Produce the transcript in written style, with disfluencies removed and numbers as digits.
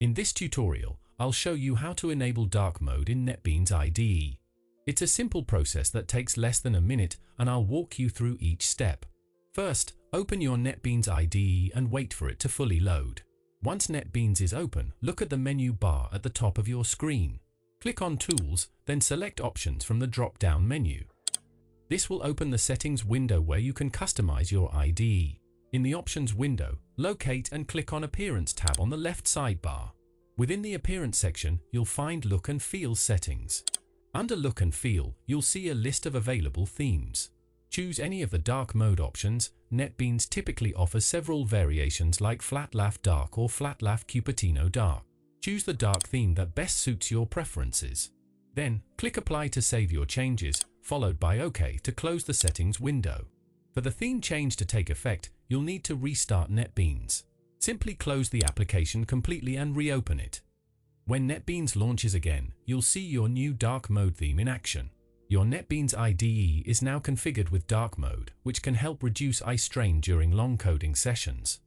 In this tutorial, I'll show you how to enable dark mode in NetBeans IDE. It's a simple process that takes less than a minute, and I'll walk you through each step. First, open your NetBeans IDE and wait for it to fully load. Once NetBeans is open, look at the menu bar at the top of your screen. Click on Tools, then select Options from the drop-down menu. This will open the settings window where you can customize your IDE. In the Options window, locate and click on Appearance tab on the left sidebar. Within the Appearance section, you'll find Look and Feel settings. Under Look and Feel, you'll see a list of available themes. Choose any of the dark mode options. NetBeans typically offers several variations like Flat Laugh Dark or Flat Laugh Cupertino Dark. Choose the dark theme that best suits your preferences. Then, click Apply to save your changes, followed by OK to close the settings window. For the theme change to take effect, you'll need to restart NetBeans. Simply close the application completely and reopen it. When NetBeans launches again, you'll see your new dark mode theme in action. Your NetBeans IDE is now configured with dark mode, which can help reduce eye strain during long coding sessions.